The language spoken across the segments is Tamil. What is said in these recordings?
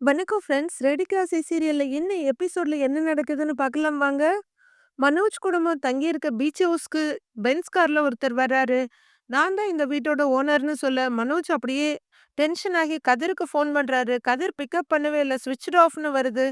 வணக்கம் ஃப்ரெண்ட்ஸ். ரெடி கிளாசி சீரியல்ல என்ன எபிசோட்ல என்ன நடக்குதுன்னு பார்க்கலாம் வாங்க. மனோஜ் குடும்பம் தங்கியிருக்க பீச் ஹவுஸ்க்கு பென்ஸ் கார்ல ஒருத்தர் வராரு. நான் தான் இந்த வீட்டோட ஓனர்ன்னு சொல்ல மனோஜ் அப்படியே டென்ஷன் ஆகி கதிருக்கு ஃபோன் பண்றாரு. கதிர் பிக்கப் பண்ணவே இல்ல. ஸ்விட்ச்டு ஆஃப்னு வருது.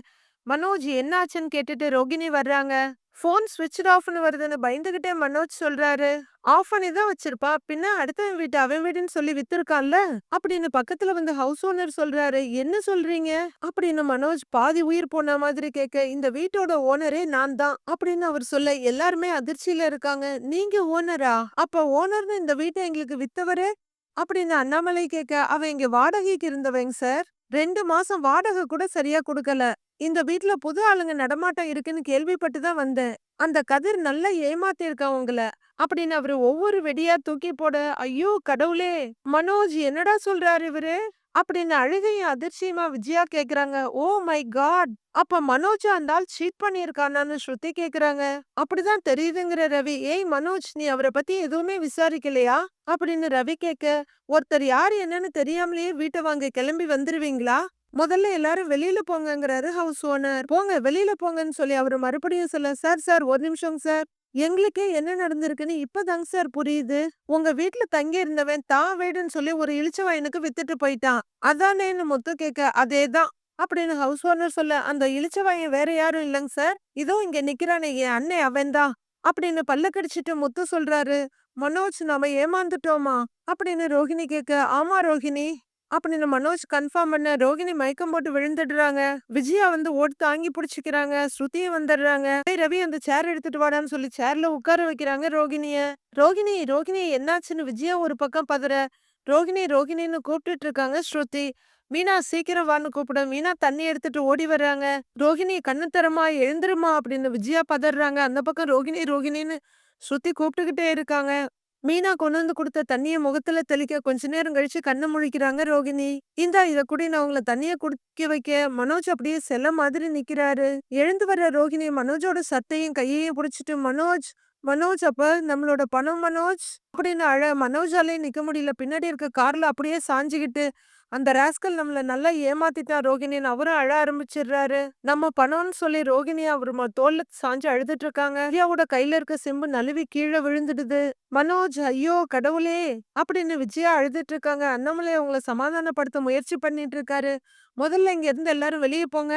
மனோஜ் என்ன ஆச்சுன்னு கேட்டுட்டு ரோகிணி வர்றாங்க. ஃபோன் ஸ்விட்ச்டு ஆஃப்னு வருதுன்னு பயந்துகிட்டே மனோஜ் சொல்றாரு. ஆஃப் பண்ணி தான் வச்சிருப்பா. பின்ன அடுத்தவன் வீட்டு அவன் வீடுன்னு சொல்லி வித்திருக்கான்ல அப்படின்னு பக்கத்துல வந்து ஹவுஸ் ஓனர் சொல்றாரு. என்ன சொல்றீங்க அப்படின்னு மனோஜ் பாதி உயிர் போன மாதிரி கேட்க, இந்த வீட்டோட ஓனரே நான் தான் அப்படின்னு அவர் சொல்ல எல்லாருமே அதிர்ச்சியில இருக்காங்க. நீங்க ஓனரா? அப்ப ஓனர்னு இந்த வீட்டை எங்களுக்கு வித்தவரு அப்படின்னு அண்ணாமலை கேட்க, அவன் இங்க வாடகைக்கு இருந்தவங்க சார். 2 மாசம் வாடகை கூட சரியா குடுக்கல. இந்த வீட்ல புது ஆளுங்க நடமாட்டம் இருக்குன்னு கேள்விப்பட்டு தான் வந்தேன். அந்த கதிர் நல்லா ஏமாத்திருக்கான் உங்கள அப்படின்னு அவரு ஒவ்வொரு வெடியா தூக்கி போட, ஐயோ கடவுளே! மனோஜ் என்னடா சொல்றாரு இவரு? அப்படின்னு அழுகையும் அதிர்ச்சியுமா விஜயா கேக்குறாங்க. Oh my god! அப்ப மனோஜ் அந்த ஆள் சீட் பண்ணியிருக்கானான்னு ஸ்ருதி கேக்குறாங்க. அப்படிதான் தெரியுதுங்கிற ரவி. ஏய் மனோஜ், நீ அவரை பத்தி எதுவுமே விசாரிக்கலையா? அப்படின்னு ரவி கேட்க, ஒருத்தர் யார் என்னன்னு தெரியாமலேயே வீட்டை வாங்க கிளம்பி வந்துருவீங்களா? முதல்ல எல்லாரும் வெளியில போங்கங்கிறாரு ஹவுஸ் ஓனர். போங்க வெளியில போங்கன்னு சொல்லி அவரு மறுபடியும் சொல்ல, சார் சார் ஒரு நிமிஷம் சார். எங்களுக்கே என்ன நடந்திருக்குன்னு இப்பதாங்க சார் புரியுது. உங்க வீட்ல தங்கி இருந்தவன் தான் வீடுன்னு சொல்லி ஒரு இளிச்சவாயனுக்கு வித்துட்டு போயிட்டான். அதானேன்னு முத்து கேட்க, அதேதான் அப்படின்னு ஹவுஸ் ஓனர் சொல்ல, அந்த இளிச்சவாயன் வேற யாரும் இல்லைங்க சார். இதோ இங்க நிக்கிறானே என் அண்ணன் அவன்தான் அப்படின்னு பல்ல கடிச்சிட்டு முத்து சொல்றாரு. மனோஜ், நாம ஏமாந்துட்டோமா அப்படின்னு ரோகிணி கேட்க, ஆமா ரோகிணி அப்படின்னு மனோஜ் கன்ஃபார்ம் பண்ண ரோகிணி மயக்கம் போட்டு விழுந்துடுறாங்க. விஜயா வந்து ஓடி தாங்கி பிடிச்சிக்கிறாங்க. ஸ்ருதியும் வந்துடுறாங்க. "ஏய் ரவி, அந்த சேர் எடுத்துட்டு வாடான்னு சொல்லி சேர்ல உட்கார வைக்கிறாங்க ரோகிணிய. ரோகிணி ரோகிணி என்னாச்சுன்னு விஜயா ஒரு பக்கம் பதற, ரோகிணி ரோகிணின்னு கூப்பிட்டுட்டு இருக்காங்க ஸ்ருதி. மீனா சீக்கிரம் வான்னு கூப்பிட மீனா தண்ணி எடுத்துட்டு ஓடி வர்றாங்க. ரோகிணி கண்ணு தரமா எழுந்துருமா அப்படின்னு விஜயா பதறாங்க. அந்த பக்கம் ரோகிணி ரோகிணின்னு ஸ்ருதி கூப்பிட்டுக்கிட்டே இருக்காங்க. மீனா கொண்டு வந்து குடுத்த தண்ணிய முகத்துல தெளிக்க கொஞ்ச நேரம் கழிச்சு கண்ண முழிக்கிறாங்க ரோகிணி. இந்தா இத குடி, நான் உங்கள தண்ணிய குடிக்க வைக்க. மனோஜ் அப்படியே செல்ல மாதிரி நிக்கிறாரு. எழுந்து வர ரோகிணி மனோஜோட சட்டையும் கையையும் புடிச்சிட்டு, மனோஜ் மனோஜ் அப்ப நம்மளோட பணம் மனோஜ் அப்படின்னு மனோஜாலே நிக்க முடியல. பின்னாடி இருக்க கார்ல அப்படியே சாஞ்சுகிட்டு, அந்த ராஸ்கல் நம்மள நல்லா ஏமாத்திட்டான் ரோகிணின்னு அவரும் அழ ஆரம்பிச்சிடுறாரு. நம்ம பணம்னு சொல்லி ரோகிணி அவர் தோல்ல சாஞ்சு அழுதுட்டு இருக்காங்க. விஜயாவோட கையில இருக்க செம்பு நழுவி கீழே விழுந்துடுது. மனோஜ், ஐயோ கடவுளே அப்படின்னு விஜயா அழுதுட்டு இருக்காங்க. அண்ணாமலை அவங்கள சமாதானப்படுத்த முயற்சி பண்ணிட்டு இருக்காரு. முதல்ல இங்க இருந்து எல்லாரும் வெளியே போங்க,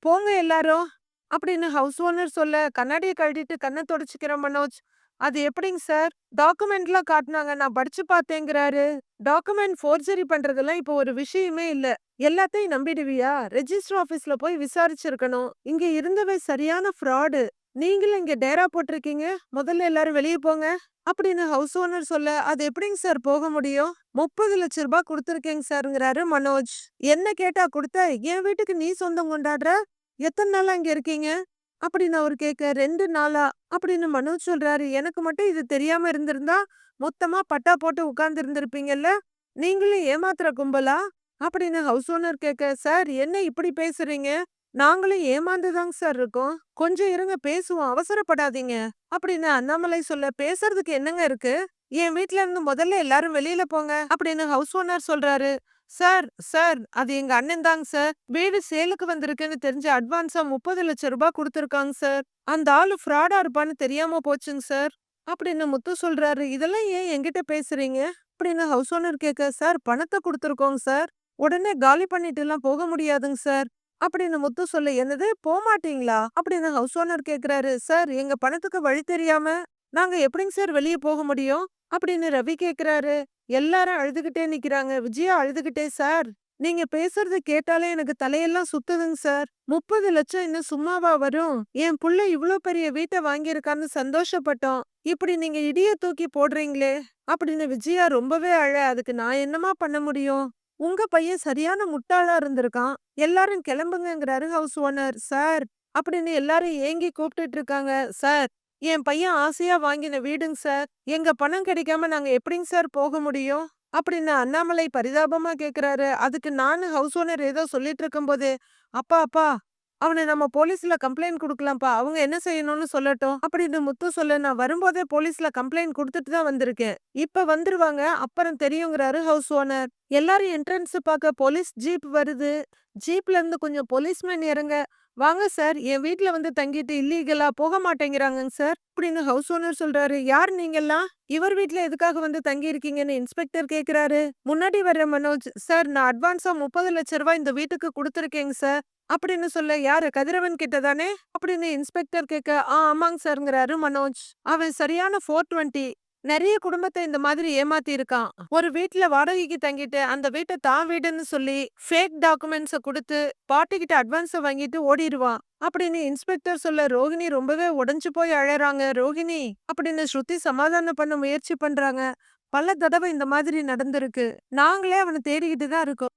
போங்க எல்லாரும் அப்படின்னு ஹவுஸ் ஓனர் சொல்ல, கண்ணாடியை கழட்டிட்டு கண்ணை தொடச்சுக்கிற மனோஜ். அது எப்படிங்க சார்? டாக்குமெண்ட்லாம் காட்டினாங்க, நான் படிச்சு பார்த்தேங்கிறாரு. டாக்குமெண்ட் ஃபோர்ஜரி பண்றதெல்லாம் இப்போ ஒரு விஷயமே இல்ல. எல்லாத்தையும் நம்பிடுவியா? ரெஜிஸ்டர் ஆபீஸ்ல போய் விசாரிச்சிருக்கணும். இங்க இருந்தவை சரியான ஃப்ராடு. நீங்களும் இங்க டேரா போட்டிருக்கீங்க. முதல்ல எல்லாரும் வெளியே போங்க அப்படின்னு ஹவுஸ் ஓனர் சொல்ல, அது எப்படிங்க சார் போக முடியும்? 30 லட்சம் ரூபாய் கொடுத்துருக்கேங்க சார்ங்கிறாரு மனோஜ். என்ன கேட்டா கொடுத்த? என் வீட்டுக்கு நீ சொந்தம் கொண்டாடுற? எத்தனை நாளா இங்க இருக்கீங்க அப்படின்னு அவர் கேட்க, 2 நாளா அப்படின்னு மனோஜ் சொல்றாரு. எனக்கு மட்டும் இது தெரியாம இருந்திருந்தா மொத்தமா பட்டா போட்டு உட்கார்ந்து இருந்திருப்பீங்கல்ல. நீங்களும் ஏமாத்துற கும்பலா அப்படின்னு ஹவுஸ் ஓனர் கேட்க, சார் என்ன இப்படி பேசுறீங்க? நாங்களும் ஏமாந்துதாங்க சார் இருக்கோம். கொஞ்சம் இருங்க பேசுவோம், அவசரப்படாதீங்க அப்படின்னு அண்ணாமலை சொல்ல, பேசுறதுக்கு என்னங்க இருக்கு? என் வீட்ல இருந்து முதல்ல எல்லாரும் வெளியில போங்க அப்படின்னு ஹவுஸ் ஓனர் சொல்றாரு. சார் சார், அது எங்க அண்ணன் தாங்க சார். வீடு சேலுக்கு வந்திருக்குன்னு தெரிஞ்சு அட்வான்ஸா 30 லட்சம் ரூபாய் கொடுத்துருக்காங்க சார். அந்த ஆளு ஃப்ராடா இருப்பான்னு தெரியாம போச்சுங்க சார் அப்படின்னு முத்து சொல்றாரு. இதெல்லாம் ஏன் என்கிட்ட பேசுறீங்க அப்படின்னு ஹவுஸ் ஓனர் கேட்க, சார் பணத்தை கொடுத்துருக்கோங்க சார். உடனே காலி பண்ணிட்டு எல்லாம் போக முடியாதுங்க சார் அப்படின்னு முத்து சொல்ல, என்னது போமாட்டீங்களா அப்படின்னு ஹவுஸ் ஓனர் கேக்குறாரு. சார் எங்க பணத்துக்கு வழி தெரியாம நாங்க எப்படிங்க சார் வெளியே போக முடியும் அப்படின்னு ரவி கேக்குறாரு. எல்லாரும் அழுதுகிட்டே நிக்கிறாங்க. விஜயா அழுதுகிட்டே, சார் நீங்க பேசுறது கேட்டாலே எனக்கு தலையெல்லாம் சுத்துதுங்க சார். 30 லட்சம் இன்னும் சும்மாவா வரும்? என் புள்ள இவ்ளோ பெரிய வீட்டை வாங்கியிருக்கான்னு சந்தோஷப்பட்டோம். இப்படி நீங்க இடிய தூக்கி போடுறீங்களே அப்படின்னு விஜயா ரொம்பவே அழ. அதுக்கு நான் என்னமா பண்ண முடியும்? உங்க பையன் சரியான முட்டாளா இருந்திருக்கான். எல்லாரும் கிளம்புங்கங்கிறாரு ஹவுஸ் ஓனர். சார் அப்படின்னு எல்லாரும் ஏங்கி கூப்பிட்டுட்டு இருக்காங்க. சார், என் பையன் ஆசையா வாங்கின வீடுங்க சார். எங்க பணம் கிடைக்காம நாங்க எப்படிங்க சார் போக முடியும் அப்படின்னு அண்ணாமலை பரிதாபமா கேக்குறாரு. அதுக்கு நானு ஹவுஸ் ஓனர் ஏதோ சொல்லிட்டு இருக்கும்போது, அப்பா அப்பா அவன நம்ம போலீஸ்ல கம்ப்ளைண்ட் குடுக்கலாம்ப்பா. அவங்க என்ன செய்யணும்னு சொல்லட்டும். அப்படின்னு முத்து சொல்ல, நான் வரும்போதே போலீஸ்ல கம்ப்ளைண்ட் குடுத்துட்டு தான் வந்திருக்கேன். இப்ப வந்துருவாங்க. அப்புறம் தெரியுங்கிறாரு ஹவுஸ் ஓனர். எல்லாரும் என்ட்ரன்ஸ் பாக்க போலீஸ் ஜீப் வருது. ஜீப்ல இருந்து கொஞ்சம் போலீஸ்மேன் இறங்க, "வாங்க சார், என் வீட்ல வந்து தங்கிட்டு இல்லீகலா போக மாட்டேங்கிறாங்கங்க சார்." அப்படின்னு ஹவுஸ் ஓனர் சொல்றாரு. "யார் நீங்கல்லாம்? இவர் வீட்ல எதுக்காக வந்து தங்கியிருக்கீங்கன்னு?" இன்ஸ்பெக்டர் கேக்குறாரு. முன்னாடி வர்ற மனோஜ், "சார், நான் அட்வான்ஸா 30,00,000 இந்த வீட்டுக்கு குடுத்துருக்கேங்க சார்." அப்படின்னு சொல்ல, "யாரு, கதிரவன் கிட்ட தானே?" அப்படின்னு இன்ஸ்பெக்டர் கேட்க, ஆமாங்க சார்ங்கிறாரு மனோஜ். அவன் சரியான 420. நெறைய குடும்பத்த இந்த மாதிரி ஏமாத்தி இருக்கான். ஒரு வீட்ல வாடகைக்கு தங்கிட்டு, அந்த வீட்ட தான் வீடுன்னு சொல்லி, ஃபேக் டாக்குமெண்ட்ஸ குடுத்து, பாட்டிகிட்ட அட்வான்ஸ வாங்கிட்டு ஓடிருவான். அப்படின்னு இன்ஸ்பெக்டர் சொல்ல, ரோகிணி ரொம்பவே உடைஞ்சு போய் அழறாங்க. "ரோகிணி" அப்படின்னு ஸ்ருதி சமாதானம் பண்ண முயற்சி பண்றாங்க. "பல தடவ இந்த மாதிரி நடந்திருக்கு. நாங்களே அவன தேடிக்கிட்டு தான் இருக்கோம்."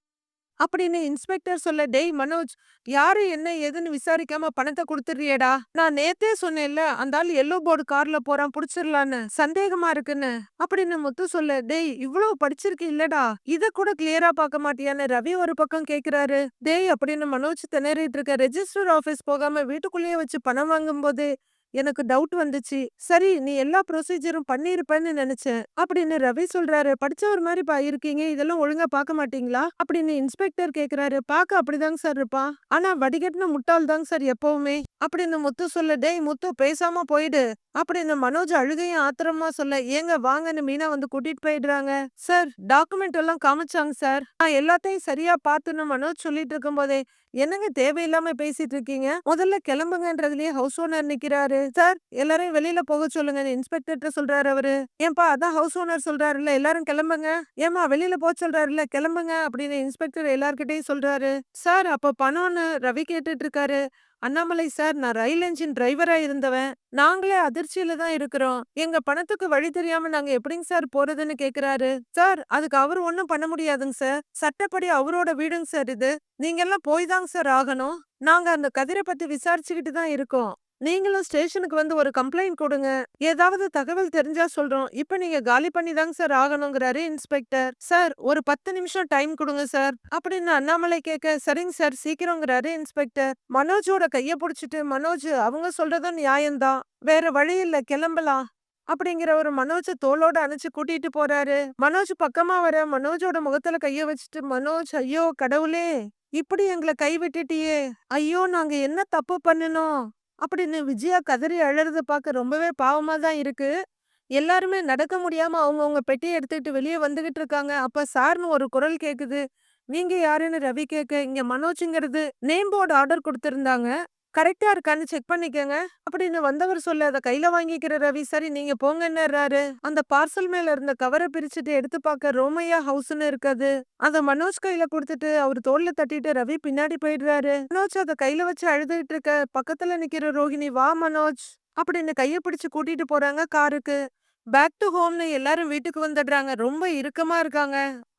அப்படின்னு இன்ஸ்பெக்டர் சொல்ல, "டேய் மனோஜ், யாரு என்ன ஏதுன்னு விசாரிக்காம பணத்த குடுத்துறியேடா. நான் நேத்தே சொன்னேன்ல, அந்த ஆள் எல்லோ போர்டு கார்ல போறான், புடிச்சிரலான்னு. சந்தேகமா இருக்குன்னு." அப்படின்னு முத்து சொல்ல, "டேய், இவ்ளோ படிச்சிருக்கு இல்லடா, இத கூட கிளியரா பாக்க மாட்டியான்னு?" ரவி ஒரு பக்கம் கேக்குறாரு. "டேய்" அப்படின்னு மனோஜ் திணறிட்டு இருக்க, "ரெஜிஸ்டர் ஆபீஸ் போகாம வீட்டுக்குள்ளேயே வச்சு பணம் வாங்கும்போது எனக்கு டவுட் வந்துச்சு. சரி, நீ எல்லா ப்ரொசீஜரும் பண்ணியிருப்பேன்னு நெனச்சேன்." அப்படின்னு ரவி சொல்றாரு. "படிச்சவர் மாரிப்பா இருக்கீங்க, இதெல்லாம் ஒழுங்கா பாக்க மாட்டீங்களா?" அப்படின்னு இன்ஸ்பெக்டர் கேக்குறாரு. "பாக்க அப்படிதாங்க சார் இருப்பான். ஆனா வடிகட்டின முட்டாள் தாங்க சார் எப்பவுமே." அப்படின்னு முத்து சொல்ல, "டேய் முத்து, பேசாம போயிடு." அப்படின்னு மனோஜ் அழுகையும் ஆத்திரமா சொல்ல, "ஏங்க வாங்கன்னு" மீனா வந்து கூட்டிட்டு போயிடுறாங்க. "சார், டாக்குமெண்ட் எல்லாம் காமிச்சாங்க சார். நான் எல்லாத்தையும் சரியா பாத்துன்னு" மனோஜ் சொல்லிட்டு இருக்கும்போதே, "என்னங்க தேவையில்லாம பேசிட்டு இருக்கீங்க? முதல்ல கிளம்புங்கன்றதுலயே ஹவுஸ் ஓனர் நிக்கிறாரு. சார், எல்லாரையும் வெளியில போக சொல்லுங்கன்னு இன்ஸ்பெக்டர்ட்ட சொல்றாரு அவரு. "ஏன்பா, அதான் ஹவுஸ் ஓனர் சொல்றாருல்ல, எல்லாரும் கிளம்புங்க." "ஏம்மா, வெளியில போ சொல்றாருல்ல, கிளம்புங்க." அப்படின்னு இன்ஸ்பெக்டர் எல்லார்கிட்டயும் சொல்றாரு. "சார், அப்ப பணம்னு" ரவி கேட்டுட்டு இருக்காரு. "அண்ணாமலை சார், நான் ரயில் என்ஜின் டிரைவரா இருந்தவன். நாங்களே அதிர்ச்சியில தான் இருக்கிறோம். எங்க பணத்துக்கு வழி தெரியாம நாங்க எப்படிங்க சார் போறதுன்னு" கேக்குறாரு. "சார், அதுக்கு அவரு ஒண்ணும் பண்ண முடியாதுங்க சார். சட்டப்படி அவரோட வீடுங்க சார் இது. நீங்கெல்லாம் போய் தாங்க சார் ஆகணும். நாங்க அந்த கதிர பத்தி விசாரிச்சுக்கிட்டு தான் இருக்கோம். நீங்களும் ஸ்டேஷனுக்கு வந்து ஒரு கம்ப்ளைண்ட் கொடுங்க. ஏதாவது தகவல் தெரிஞ்சா சொல்றோம். இப்ப நீங்க காலி பண்ணி தாங்க சார் ஆகணுங்கிறாரு இன்ஸ்பெக்டர். "சார், ஒரு 10 நிமிஷம் டைம் குடுங்க சார்." அப்படின்னு அண்ணாமலை கேட்க, "சரிங்க சார், சீக்கிரங்கிறாரு இன்ஸ்பெக்டர்." மனோஜோட கைய புடிச்சிட்டு, "மனோஜ், அவங்க சொல்றதும் நியாயம்தான். வேற வழி இல்ல, கிளம்பலாம்." அப்படிங்கிற ஒரு மனோஜ தோளோட அணைச்சு கூட்டிட்டு போறாரு. மனோஜ் பக்கமா வர, மனோஜோட முகத்துல கைய வச்சுட்டு, "மனோஜ், ஐயோ கடவுளே! இப்படி எங்கள கைவிட்டுட்டியே! ஐயோ, நாங்க என்ன தப்பு பண்ணுனோம்?" அப்படின்னு விஜயா கதறி அழறத பார்க்க ரொம்பவே பாவமா தான் இருக்கு. எல்லாருமே நடக்க முடியாம அவங்கவங்க பெட்டிய எடுத்துக்கிட்டு வெளிய வந்துகிட்டு இருக்காங்க. அப்ப சார்ன்னு ஒரு குரல் கேக்குது. "நீங்க யாருன்னு?" ரவி கேட்க, "இங்க மனோஜ்ங்கிறது நேம் போர்டு ஆர்டர் குடுத்திருந்தாங்க. கரெக்ட்டா இருக்கான்னு செக் பண்ணிக்கங்க." அப்படின்னு வந்தவர் சொல்ல, அத கையில வாங்கிக்கிற ரவி, "சரி, நீங்க போங்கன்னுறாரு." அந்த பார்சல் மேல இருந்த கவர பிரிச்சுட்டு எடுத்து பார்க்க, ரோமையா ஹவுஸ்ன்னு இருக்கு அது. அத மனோஜ் கையில குடுத்துட்டு அவரு தோள்ல தட்டிட்டு ரவி பின்னாடி போயிடுறாரு. மனோஜ் அத கையில வச்சு அழுதுகிட்டு இருக்க, பக்கத்துல நிக்கிற ரோஹிணி, "வா மனோஜ்." அப்படின்னு கைய பிடிச்சு கூட்டிட்டு போறாங்க காருக்கு. பேக் டு ஹோம்னு எல்லாரும் வீட்டுக்கு வந்துடுறாங்க. ரொம்ப இறுக்கமா இருக்காங்க.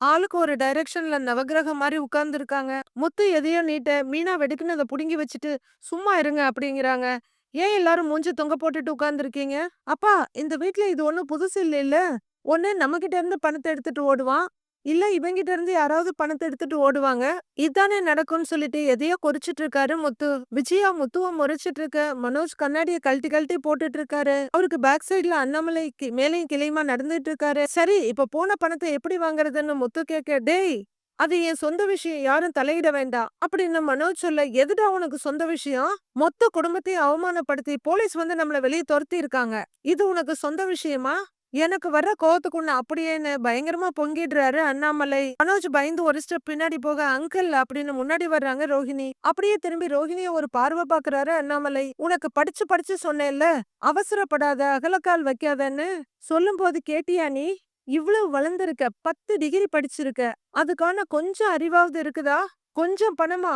ஆளுக்கு ஒரு டைரக்ஷன்ல நவக்கிரகம் மாரி உட்கார்ந்துருக்காங்க. முத்து எதையோ நீட்ட, மீனா வெடுக்குன்னு அத புடுங்கி வச்சுட்டு, "சும்மா இருங்க." அப்படிங்கிறாங்க. "ஏன் எல்லாரும் மூஞ்சி தொங்க போட்டுட்டு உட்கார்ந்துருக்கீங்க?" "அப்பா, இந்த வீட்ல இது ஒண்ணும் புதுசு இல்லைல்ல. ஒண்ணு நம்மகிட்ட இருந்து பணத்த எடுத்துட்டு ஓடுவான். இல்ல இவங்கிட்ட இருந்து யாராவது பணத்த எடுத்துட்டு ஓடுவாங்க. இதானே நடக்கும்னு" சொல்லிட்டு எதையோ கொறிச்சிட்டு இருக்காரு முத்து. விஜயா முத்துவ முறைச்சிட்டு இருக்க, மனோஜ் கண்ணாடிய கழட்டி கழட்டி போட்டுட்டு இருக்காரு. அவருக்கு பேக் சைடுல அண்ணாமலை மேலையும் கீழையுமா நடந்துட்டு இருக்காரு. "சரி, இப்ப போன பணத்த எப்படி வாங்குறதுன்னு?" முத்து கேட்க, "டேய், அது என் சொந்த விஷயம், யாரும் தலையிட வேண்டாம்." அப்படின்னு மனோஜ் சொல்ல, "எதுடா உனக்கு சொந்த விஷயம்? மொத்த குடும்பத்தையும் அவமானப்படுத்தி போலீஸ் வந்து நம்மள வெளிய துரத்தி இருக்காங்க. இது உனக்கு சொந்த விஷயமா?" எனக்கு வர்ற கோவத்துக்கு உன்ன அப்படியேன்னு பயங்கரமா பொங்கிடுறாரு அண்ணாமலை. மனோஜ் பயந்து ஒரு ஸ்டெப் பின்னாடி போக, "அங்கிள்." அப்படின்னு முன்னாடி வர்றாங்க ரோஹிணி. அப்படியே திரும்பி ரோஹிணிய ஒரு பார்வை பாக்குறாரு அண்ணாமலை. "உனக்கு படிச்சு படிச்சு சொன்னேன்ல, அவசரப்படாத, அகலக்கால் வைக்காதன்னு. சொல்லும்போது கேட்டியா நீ? இவ்வளவு வளர்ந்திருக்க, 10 டிகிரி படிச்சிருக்க. அதுக்கான கொஞ்சம் அறிவாவது இருக்குதா? கொஞ்சம் பணமா?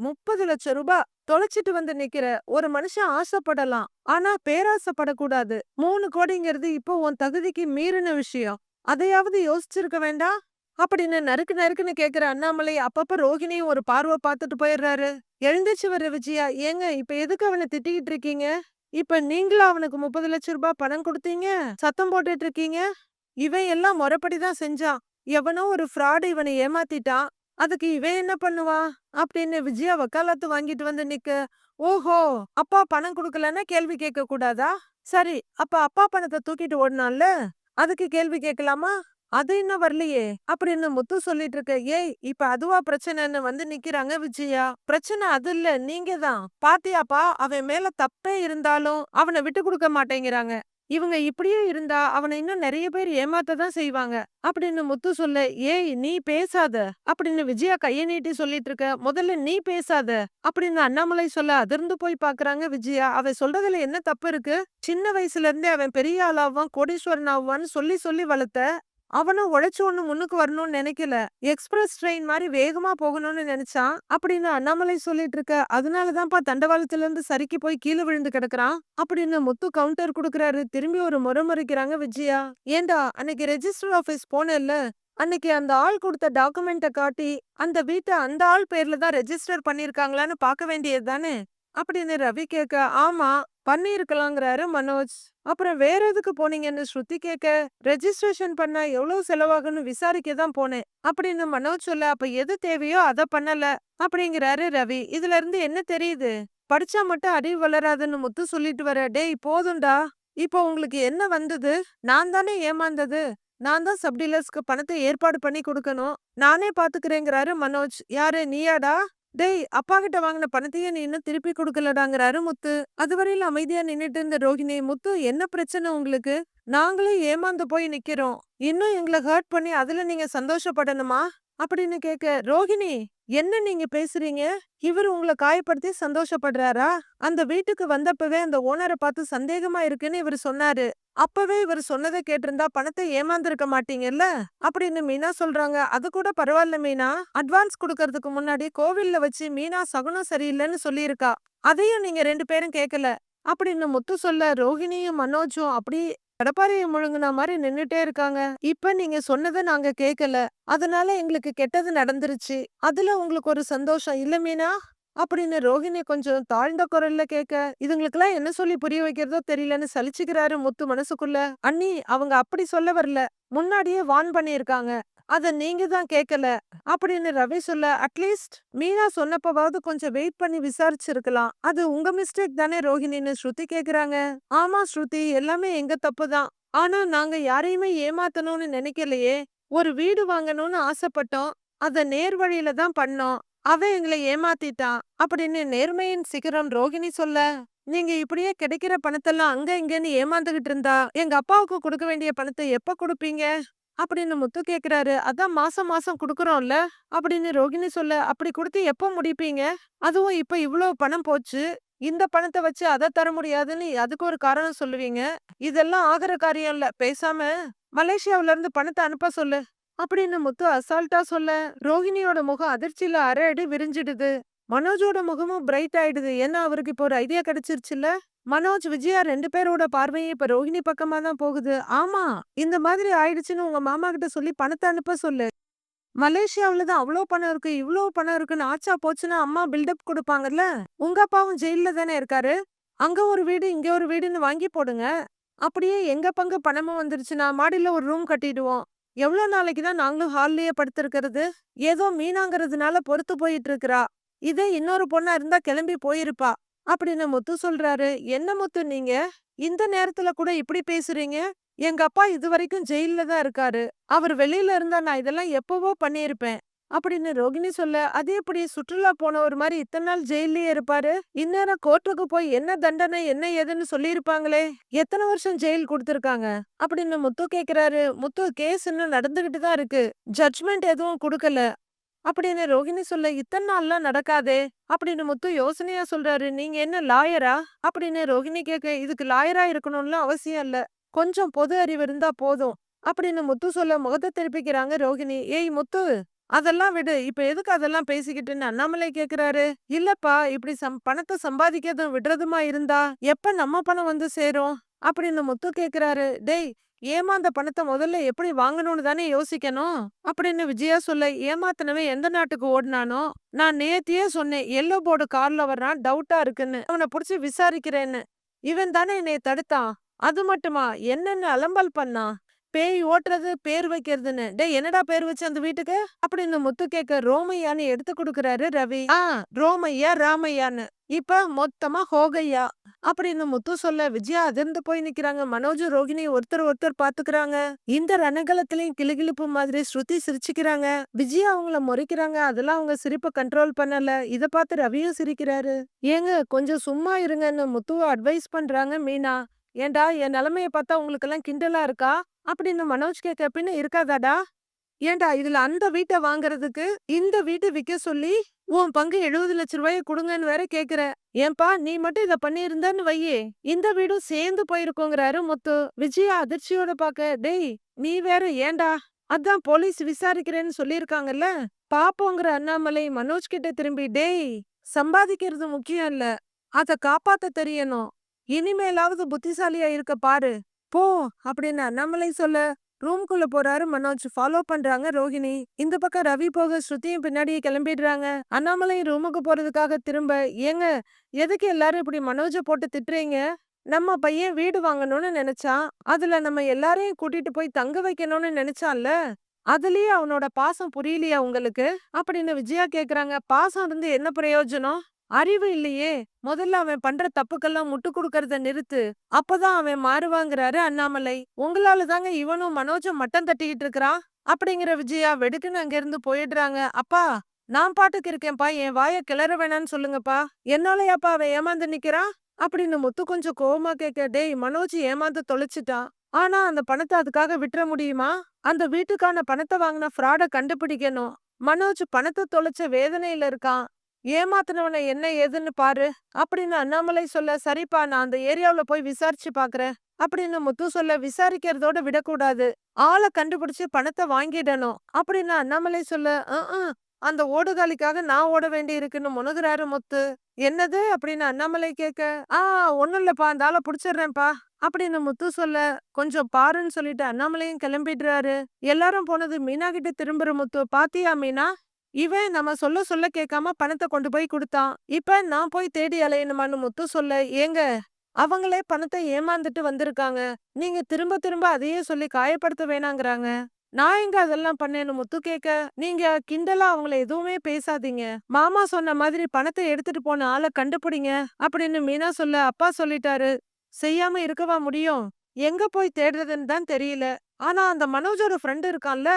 30 லட்சம் ரூபாய் தொலைச்சிட்டு வந்து நிக்கிற. ஒரு மனுஷன் ஆசைப்படலாம், ஆனா பேராசைப்படக்கூடாது. 3 கோடிங்கிறது இப்போ உன் தகுதிக்கு மீறின விஷயம். அதையாவது யோசிச்சிருக்க வேண்டாம்?" அப்படின்னு நறுக்கு நறுக்குன்னு கேக்குற அண்ணாமலை அப்பப்ப ரோகிணியும் ஒரு பார்வை பார்த்துட்டு போயிடுறாரு. எழுந்திருச்சு வர்ற விஜயா, "ஏங்க, இப்ப எதுக்கு அவனை திட்டிக்கிட்டு இருக்கீங்க? இப்ப நீங்களும் அவனுக்கு 30 லட்சம் ரூபாய் பணம் கொடுத்தீங்க, சத்தம் போட்டுட்டு இருக்கீங்க? இவன் எல்லாம் முறைப்படி தான் செஞ்சான். எவனோ ஒரு ஃப்ராடு இவனை ஏமாத்திட்டான். அதுக்கு இவன் என்ன பண்ணுவான் அப்படின்னு விஜயா வக்காலத்து வாங்கிட்டு வந்து நிக்க, ஓஹோ! அப்பா பணம் குடுக்கலன்னா கேள்வி கேட்க கூடாதா? சரி, அப்ப அப்பா பணத்த தூக்கிட்டு ஓடுனான்ல, அதுக்கு கேள்வி கேட்கலாமா? அது இன்னும் வரலையே அப்படின்னு முத்து சொல்லிட்டு இருக்க. ஏய், இப்ப அதுவா பிரச்சனைன்னு வந்து நிக்கிறாங்க விஜயா. பிரச்சனை அது இல்ல, நீங்க தான். பாத்தியாப்பா, அவன் மேல தப்பே இருந்தாலும் அவன விட்டு கொடுக்க மாட்டேங்கிறாங்க. இவங்க இப்படியே இருந்தா அவனை இன்னும் நிறைய பேர் ஏமாத்த தான் செய்வாங்க அப்படின்னு முத்து சொல்ல, ஏய் நீ பேசாத அப்படின்னு விஜயா கைய நீட்டி சொல்லிட்டு இருக்க. முதல்ல நீ பேசாத அப்படின்னு அண்ணாமலை சொல்ல அதிர்ந்து போய் பாக்குறாங்க விஜயா. அவன் சொல்றதுல என்ன தப்பு இருக்கு? சின்ன வயசுல இருந்தே அவன் பெரிய ஆளாவான் கோடீஸ்வரன் ஆவான்னு சொல்லி சொல்லி வளர்த்த. அவனும் உழைச்சு ஒண்ணு முன்னுக்கு வரணும்னு நினைக்கல. எக்ஸ்பிரஸ் ட்ரெயின் மாரி வேகமா போகணும்னு நினைச்சான் அப்படின்னு அண்ணாமலை சொல்லிட்டு இருக்க. அதனாலதான்ப்பா தண்டவாளத்துல இருந்து சறுக்கி போய் கீழே விழுந்து கிடக்குறான் அப்படின்னு முத்து கவுண்டர் குடுக்கறாரு. திரும்பி ஒரு முறை முறைக்கிறாங்க விஜயா. ஏண்டா அன்னைக்கு ரெஜிஸ்டர் ஆபீஸ் போனேல்ல, அன்னைக்கு அந்த ஆள் கொடுத்த டாக்குமெண்ட்ட காட்டி அந்த வீட்டை அந்த ஆள் பேர்ல தான் ரெஜிஸ்டர் பண்ணிருக்காங்களான்னு பார்க்க வேண்டியது தானே அப்படின்னு ரவி கேட்க. ஆமா, பண்ணியிருக்கலாங்கிறாரு மனோஜ். அப்புறம் வேற எதுக்கு போனீங்கன்னு ஸ்ருதி கேட்க. ரெஜிஸ்ட்ரேஷன் பண்ண எவ்வளவு செலவாகும்னு விசாரிக்க தான் போனேன் அப்படின்னு மனோஜ் சொல்ல. அப்ப எது தேவையோ அத பண்ணல அப்படிங்கிறாரு ரவி. இதுல இருந்து என்ன தெரியுது? படிச்சா மட்டும் அறிவு வளராதுன்னு முத்து சொல்லிட்டு வர. டேய் போதும்டா, இப்போ உங்களுக்கு என்ன வந்தது? நான் தானே ஏமாந்தது. நான் தான் சப்டீலர்ஸ்க்கு பணத்தை ஏற்பாடு பண்ணி கொடுக்கணும். நானே பாத்துக்கிறேங்கிறாரு மனோஜ். யாரு, நீயாடா? டேய், அப்பா கிட்ட வாங்கின பணத்தையே நீ இன்னும் திருப்பி கொடுக்கலடாங்கிறாரு முத்து. அதுவரையில அமைதியா நின்னுட்டு இருந்த ரோகிணி, முத்து என்ன பிரச்சனை உங்களுக்கு? நாங்களே ஏமாந்து போய் நிக்கிறோம். இன்னும் எங்களை ஹர்ட் பண்ணி அதுல நீங்க சந்தோஷப்படணுமா அப்படின்னு கேட்க. ரோகிணி, என்ன நீங்க பேசுறீங்க? இவர் உங்களை காயப்படுத்தி சந்தோஷப்படுறாரா? அந்த வீட்டுக்கு வந்தப்பவே அந்த ஓனரை பார்த்து சந்தேகமா இருக்குன்னு இவர் சொன்னாரு. அப்பவே இவர் சொன்னதை கேட்டிருந்தா பணத்தை ஏமாந்திருக்க மாட்டீங்கல்ல அப்படின்னு மீனா சொல்றாங்க. அது கூட பரவாயில்ல மீனா, அட்வான்ஸ் குடுக்கறதுக்கு முன்னாடி கோவில்ல வச்சு மீனா சகுனம் சரியில்லைன்னு சொல்லியிருக்கா. அதையும் நீங்க 2 பேரும் கேட்கல அப்படின்னு முத்து சொல்ல. ரோஹிணியும் மனோஜும் அப்படி கடப்பாறைய முழுங்குன மாதிரி நின்னுட்டே இருக்காங்க. இப்ப நீங்க சொன்னதை நாங்க கேட்கல, அதனால எங்களுக்கு கெட்டது நடந்துருச்சு. அதுல உங்களுக்கு ஒரு சந்தோஷம் இல்ல மீனா அப்படின்னு ரோஹிணி கொஞ்சம் தாழ்ந்த குரல்ல கேட்க. இதுங்களுக்கெல்லாம் என்ன சொல்லி புரிய வைக்கிறதோ தெரியலன்னு சலிச்சுக்கிறாரு முத்து மனசுக்குள்ள. அண்ணி, அவங்க அப்படி சொல்ல வரல, முன்னாடியே வார்ன் பண்ணியிருக்காங்க, அத நீங்க தான் கேட்கல அப்படின்னு ரவி சொல்ல. அட்லீஸ்ட் மீனா சொன்னப்பவாவது கொஞ்சம் வெயிட் பண்ணி விசாரிச்சிருக்கலாம். அது உங்க மிஸ்டேக் தானே ரோஹிணின்னு ஸ்ருதி கேக்குறாங்க. ஆமா ஸ்ருதி, எல்லாமே எங்க தப்பு தான். ஆனா நாங்க யாரையுமே ஏமாத்தணும்னு நினைக்கலையே. ஒரு வீடு வாங்கணும்னு ஆசைப்பட்டோம், அத நேர் வழியில தான் பண்ணோம். அவன் எங்களை ஏமாத்திட்டான் அப்படின்னு நேர்மையின் சிகரம் ரோகிணி சொல்ல. நீங்க இப்படியே கிடைக்கிற பணத்தெல்லாம் அங்க இங்கன்னு ஏமாந்துகிட்டு இருந்தா எங்க அப்பாவுக்கு கொடுக்க வேண்டிய பணத்தை எப்ப கொடுப்பீங்க அப்படின்னு முத்து கேக்குறாரு. அதான் மாசம் மாசம் குடுக்கறோம்ல அப்படின்னு ரோகிணி சொல்ல. அப்படி கொடுத்து எப்ப முடிப்பீங்க? அதுவும் இப்ப இவ்வளவு பணம் போச்சு, இந்த பணத்தை வச்சு அதை தர முடியாதுன்னு அதுக்கு ஒரு காரணம் சொல்லுவீங்க. இதெல்லாம் ஆகிற காரியம் இல்ல, பேசாம மலேசியாவுல இருந்து பணத்தை அனுப்ப சொல்லு அப்படின்னு முத்து அசால்ட்டா சொல்ல. ரோஹிணியோட முகம் அதிர்ச்சியில அரை அடி விரிஞ்சிடுது. மனோஜோட முகமும் பிரைட் ஆயிடுது. ஏன்னா அவருக்கு இப்போ ஒரு ஐடியா கிடைச்சிருச்சுல்ல. மனோஜ், விஜயா 2 பேரோட பார்வையும் இப்ப ரோஹிணி பக்கமா தான் போகுது. ஆமா, இந்த மாதிரி ஆயிடுச்சுன்னு உங்க மாமா கிட்ட சொல்லி பணத்தை அனுப்ப சொல்லு. மலேசியாவுல தான் அவ்வளோ பணம் இருக்கு, இவ்வளோ பணம் இருக்குன்னு ஆச்சா போச்சுன்னா அம்மா பில்டப் கொடுப்பாங்கல்ல. உங்க அப்பாவும் ஜெயில்ல தானே இருக்காரு. அங்க ஒரு வீடு இங்க ஒரு வீடுன்னு வாங்கி போடுங்க. அப்படியே எங்க பங்கு பணமும் வந்துருச்சுன்னா மாடியில ஒரு ரூம் கட்டிடுவோம். எவ்வளோ நாளைக்கு தான் நாங்களும் ஹால்லயே படுத்திருக்கிறது? ஏதோ மீனாங்கிறதுனால பொறுத்து போயிட்டு இருக்கிறா. இதே இன்னொரு பொண்ணா இருந்தா கிளம்பி போயிருப்பா அப்படின்னு முத்து சொல்றாரு. என்ன முத்து நீங்க இந்த நேரத்துல கூட இப்படி பேசுறீங்க? எங்க அப்பா இதுவரைக்கும் ஜெயில்ல தான் இருக்காரு. அவர் வெளியில இருந்தா நான் இதெல்லாம் எப்பவோ பண்ணியிருப்பேன் அப்படின்னு ரோகிணி சொல்ல. அது எப்படி சுற்றுலா போனவர் மாதிரி இத்தனை நாள் ஜெயில்லயே இருப்பாரு? இந்நேரம் கோர்ட்டுக்கு போய் என்ன தண்டனை என்ன ஏதுன்னு சொல்லியிருப்பாங்களே. எத்தனை வருஷம் ஜெயில் கொடுத்திருக்காங்க அப்படின்னு முத்து கேக்குறாரு. முத்து, கேஸ் இன்னும் நடந்துகிட்டு தான் இருக்கு, ஜட்ஜ்மெண்ட் எதுவும் கொடுக்கல அப்படின்னு ரோகிணி சொல்ல. இத்தனை நாள்லாம் நடக்காதே அப்படின்னு முத்து யோசனையா சொல்றாரு. நீங்க என்ன லாயரா அப்படின்னு ரோகிணி கேட்க. இதுக்கு லாயரா இருக்கணும்னு அவசியம் இல்ல, கொஞ்சம் பொது அறிவு இருந்தா போதும் அப்படின்னு முத்து சொல்ல. முகத்தை திருப்பிக்கிறாங்க ரோகிணி. ஏய் முத்து, அதெல்லாம் விடு, இப்ப எதுக்கு அதெல்லாம் பேசிக்கிட்டுன்னு அண்ணாமலை கேக்குறாரு. இல்லப்பா, இப்படி பணத்தை சம்பாதிக்கிறதும் விடுறதுமா இருந்தா எப்ப நம்ம பணம் வந்து சேரும் அப்படின்னு முத்து கேக்குறாரு. டேய், ஏமாந்த பணத்தை முதல்ல எப்படி வாங்கணும்னு தானே யோசிக்கணும் அப்படின்னு விஜயா சொல்ல. ஏமாத்தினவன் எந்த நாட்டுக்கு ஓடினானோ? நான் நேத்தியே சொன்னேன், எல்லோ போர்டு கார்ல வர்றான், டவுட்டா இருக்குன்னு, அவனை புடிச்சு விசாரிக்கிறேன்னு. இவன் தானே என்னை தடுத்தான். அது மட்டுமா, என்னென்ன அலம்பல் பண்ணான். பேய் ஓட்டுறது, பேர் வைக்கிறதுன்னு. டேய் என்னடா பேர் வச்ச அந்த வீட்டுக்கு? அப்படின்னு முத்து கேட்க ரோமையான்னு எடுத்து குடுக்குறாரு ரவி. ரோமையா, ராமையான்னு. இப்ப மொத்தமா ஹோகையா. அப்படின்னு முத்து சொல்ல விஜயா அதிர்ந்து போய் நிக்கிறாங்க. மனோஜும் ரோகிணியும் ஒருத்தர் ஒருத்தர் பாத்துக்கிறாங்க. இந்த ரணகலத்திலயும் கிளுகிளுப்பு மாதிரி ஸ்ருதி சிரிச்சுக்கிறாங்க. விஜயா அவங்கள முறைக்கிறாங்க. அதெல்லாம் அவங்க சிரிப்ப கண்ட்ரோல் பண்ணல. இத பார்த்து ரவியும் சிரிக்கிறாரு. ஏங்க கொஞ்சம் சும்மா இருங்கன்னு முத்துவ அட்வைஸ் பண்றாங்க மீனா. ஏன்டா என் நிலைமைய பார்த்தா உங்களுக்கெல்லாம் கிண்டலா இருக்கா? அப்படின்னு மனோஜ் கேட்க, பின்ன இருக்காதாடா? ஏன்டா இதுல அந்த வீட்ட வாங்குறதுக்கு இந்த வீட்ட விக்க சொல்லி உன் பங்கு 70 லட்சம் ரூபாய குடுங்கன்னு வேற கேக்குற. ஏன்பா நீ மட்டும் இத பண்ணியிருந்தன்னு வையே, இந்த வீடும் சேர்ந்து போயிருக்குங்கிறாரு முத்து. விஜயா அதிர்ச்சியோட பாக்க, டேய் நீ வேற ஏன்டா? அதான் போலீஸ் விசாரிக்கிறேன்னு சொல்லியிருக்காங்கல்ல. பாப்போங்கிற அண்ணாமலை மனோஜ் கிட்ட திரும்பி, டேய் சம்பாதிக்கிறது முக்கியம் இல்ல, அத காப்பாத்த தெரியணும். இனிமேலாவது புத்திசாலியா இருக்க பாரு போ அப்படின்னு அண்ணாமலை சொல்ல ரூம்குள்ள போறாரு மனோஜ். ஃபாலோ பண்றாங்க ரோகிணி. இந்த பக்கம் ரவி போக ஸ்ருதியும் பின்னாடியே கிளம்பிடுறாங்க. அண்ணாமலை ரூமுக்கு போறதுக்காக திரும்ப, ஏங்க எதுக்கு எல்லாரும் இப்படி மனோஜ போட்டு திட்டுறீங்க? நம்ம பையன் வீடு வாங்கணும்னு நினைச்சான். அதுல நம்ம எல்லாரையும் கூட்டிட்டு போய் தங்க வைக்கணும்னு நினைச்சான்ல. அதுலயே அவனோட பாசம் புரியலையா உங்களுக்கு? அப்படின்னு விஜயா கேக்குறாங்க. பாசம் இருந்து என்ன பிரயோஜனம்? அறிவு இல்லையே. முதல்ல அவன் பண்ற தப்புக்கெல்லாம் முட்டு குடுக்கறத நிறுத்து. அப்பதான் அவன் மாறுவாங்கிறாரு அண்ணாமலை. உங்களால தாங்க இவனும் மனோஜும் மட்டம் தட்டிக்கிட்டு இருக்கிறான். அப்படிங்கிற விஜயா வெடுக்குன்னு அங்கிருந்து போயிடுறாங்க. அப்பா நான் பாட்டுக்கு இருக்கேன்ப்பா, என் வாய கிளற வேணான்னு சொல்லுங்கப்பா. என்னாலயாப்பா அவன் ஏமாந்து நிக்கிறான்? அப்படின்னு முத்து கொஞ்சம் கோவமா கேட்க, டேய் மனோஜ் ஏமாந்து தொலைச்சிட்டான். ஆனா அந்த பணத்தை அதுக்காக விட்டுற முடியுமா? அந்த வீட்டுக்கான பணத்தை வாங்கின ஃப்ராட கண்டுபிடிக்கணும். மனோஜ் பணத்தை தொலைச்ச வேதனையில இருக்கான். ஏமாத்துனவன என்ன ஏதுன்னு பாரு அப்படின்னு அண்ணாமலை சொல்ல, சரிப்பா நான் அந்த ஏரியாவுல போய் விசாரிச்சு பாக்குறேன் அப்படின்னு முத்து சொல்ல, விசாரிக்கிறதோட விடக்கூடாது, ஆளை கண்டுபிடிச்சு பணத்தை வாங்கிடணும் அப்படின்னு அண்ணாமலை சொல்ல, அந்த ஓடுகாலிக்காக நான் ஓட வேண்டி இருக்குன்னு முனகுறாரு முத்து. என்னது அப்படின்னு அண்ணாமலை கேட்க, ஒண்ணும் இல்லப்பா அந்த ஆளை புடிச்சிடுறேன்ப்பா அப்படின்னு முத்து சொல்ல, கொஞ்சம் பாருன்னு சொல்லிட்டு அண்ணாமலையும் கிளம்பிடுறாரு. எல்லாரும் போனது மீனா கிட்ட திரும்புற முத்து, பாத்தியா மீனா, இவன் நம்ம சொல்ல சொல்ல கேட்காம பணத்தை கொண்டு போய் குடுத்தான். இப்ப நான் போய் தேடி அலையணுமான்னு முத்து சொல்ல, ஏங்க அவங்களே பணத்தை ஏமாந்துட்டு வந்திருக்காங்க. நீங்க திரும்ப திரும்ப அதையே சொல்லி காயப்படுத்த வேணாங்கிறாங்க. நான் எங்க அதெல்லாம் பண்ணேன்னு முத்து கேட்க, நீங்க கிண்டலா அவங்கள எதுவுமே பேசாதீங்க. மாமா சொன்ன மாதிரி பணத்தை எடுத்துட்டு போன ஆளை கண்டுபிடிங்க அப்படின்னு மீனா சொல்ல, அப்பா சொல்லிட்டாரு. செய்யாம இருக்கவா முடியும்? எங்க போய் தேடுறதுன்னு தான் தெரியல. ஆனா அந்த மனோஜோட ஃப்ரெண்ட் இருக்கான்ல,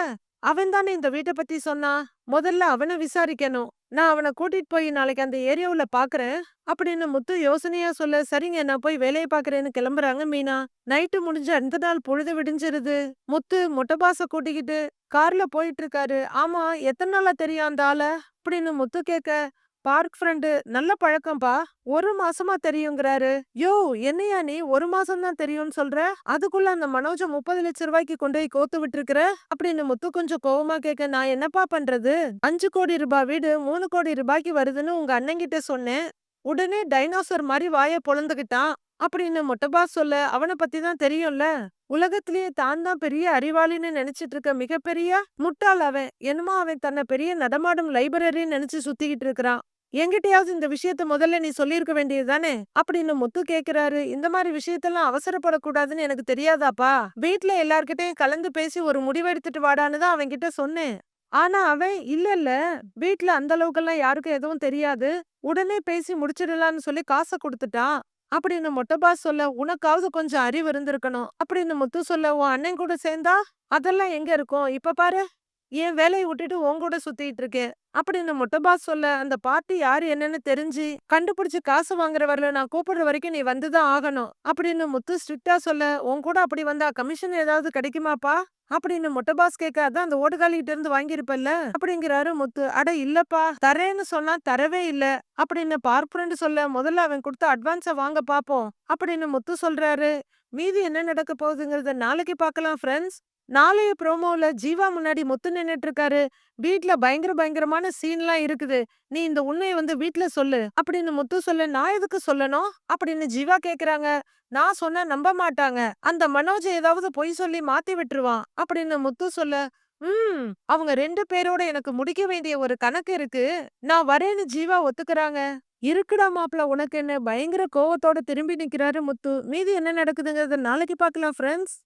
அவன் தானே இந்த வீட்டை பத்தி சொன்னான். முதல்ல அவனை விசாரிக்கணும். நான் அவனை கூட்டிட்டு போய் நாளைக்கு அந்த ஏரியாவுல பாக்குறேன் அப்படின்னு முத்து யோசனையா சொல்ல, சரிங்க நான் போய் வேலையை பாக்குறேன்னு கிளம்புறாங்க மீனா. நைட்டு முடிஞ்ச அந்த நாள் பொழுது விடிஞ்சிருது. முத்து மொட்டை பாச கூட்டிக்கிட்டு கார்ல போயிட்டு இருக்காரு. ஆமா எத்தனை நாளா தெரியும் அந்த ஆள அப்படின்னு முத்து கேட்க, பார்க் ஃப்ரெண்டு நல்ல பழக்கம்பா, 1 மாசமா தெரியுங்கிறாரு. யோ என்னையா நீ 1 மாசம் தான் தெரியும்னு சொல்ற, அதுக்குள்ள அந்த மனோஜ 30 லட்சம் ரூபாய்க்கு கொண்டு போய் கோத்து விட்டுருக்கிற அப்படின்னு முத்து கொஞ்சம் கோவமா கேட்க, நான் என்னப்பா பண்றது, 5 கோடி ரூபாய் வீடு 3 கோடி ரூபாய்க்கு வருதுன்னு உங்க அண்ணன் கிட்ட சொன்னேன். உடனே டைனோசர் மாதிரி வாய பொழந்துகிட்டான் அப்படின்னு மொட்டபா சொல்ல, அவனை பத்தி தான் தெரியும்ல, உலகத்திலேயே தான் தான் பெரிய அறிவாளின்னு நினைச்சிட்டு இருக்க மிகப்பெரிய முட்டாள் அவன். என்னமோ அவன் தன்னை பெரிய நடமாடும் லைப்ரரின்னு நினைச்சு சுத்திக்கிட்டு இருக்கிறான். என்கிட்டயாவது இந்த விஷயத்த முதல்ல நீ சொல்லியிருக்க வேண்டியது தானே அப்படின்னு முத்து கேக்குறாரு. இந்த மாதிரி விஷயத்தெல்லாம் அவசரப்படக்கூடாதுன்னு எனக்கு தெரியாதாப்பா? வீட்டுல எல்லார்கிட்டயும் கலந்து பேசி ஒரு முடிவெடுத்துட்டு வாடான்னு தான் அவன் கிட்ட சொன்னேன். ஆனா அவன் இல்ல வீட்டுல அந்த அளவுக்கெல்லாம் யாருக்கும் எதுவும் தெரியாது, உடனே பேசி முடிச்சிடலான்னு சொல்லி காசை கொடுத்துட்டான் அப்படின்னு மொட்டபா சொல்ல, உனக்காவது கொஞ்சம் அறிவு இருந்திருக்கணும் அப்படின்னு முத்து சொல்ல, உன் அண்ணன் கூட சேர்ந்தா அதெல்லாம் எங்க இருக்கும், இப்ப பாரு என் வேலையை விட்டுட்டு உன் கூட சுத்திட்டு இருக்கேன் அப்படின்னு மொட்டபா சொல்ல, அந்த பார்ட்டி யாரு என்னன்னு தெரிஞ்சு கண்டுபிடிச்சு காசு வாங்குற வரல நான் கூப்பிடுற வரைக்கும் நீ வந்துதான் ஆகணும் அப்படின்னு முத்து ஸ்ட்ரிக்டா சொல்ல, உன் கூட அப்படி வந்தா கமிஷன் ஏதாவது கிடைக்குமாப்பா அப்படின்னு மொட்டபாஸ் கேட்க, அதான் அந்த ஓடுகாலிட்ட இருந்து வாங்கியிருப்பல்ல அப்படிங்கிறாரு முத்து. அட இல்லப்பா தரேன்னு சொன்னா தரவே இல்ல அப்படின்னு பார்ப்பரண்ட் சொல்ல, முதல்ல அவன் கொடுத்த அட்வான்ஸ வாங்க பாப்போம் அப்படின்னு முத்து சொல்றாரு. மீதி என்ன நடக்க போகுதுங்கிறத நாளைக்கு பார்க்கலாம் ஃப்ரெண்ட்ஸ். நாளைய ப்ரோமோல ஜீவா முன்னாடி முத்து நின்னுட்டு இருக்காரு. வீட்ல பயங்கரமான சீன்லாம் இருக்குது. நீ இந்த உண்மையை வீட்ல சொல்லு அப்படின்னு முத்து சொல்ல, நான் எதுக்கு சொல்லணும் அப்படின்னு ஜீவா கேக்குறாங்க. நான் சொன்னா நம்ப மாட்டாங்க. அந்த மனோஜ் ஏதாவது பொய் சொல்லி மாத்தி விட்டுருவான் அப்படின்னு முத்து சொல்ல, அவங்க 2 பேரோட எனக்கு முடிக்க வேண்டிய ஒரு கணக்கு இருக்கு. நான் வரேன்னு ஜீவா ஒத்துக்கிறாங்க. இருக்குடா மாப்ள உனக்கு என்ன பயங்கர கோவத்தோட திரும்பி நிக்கிறாரு முத்து. மீதி என்ன நடக்குதுங்கிறத நாளைக்கு பார்க்கலாம் ஃப்ரெண்ட்ஸ்.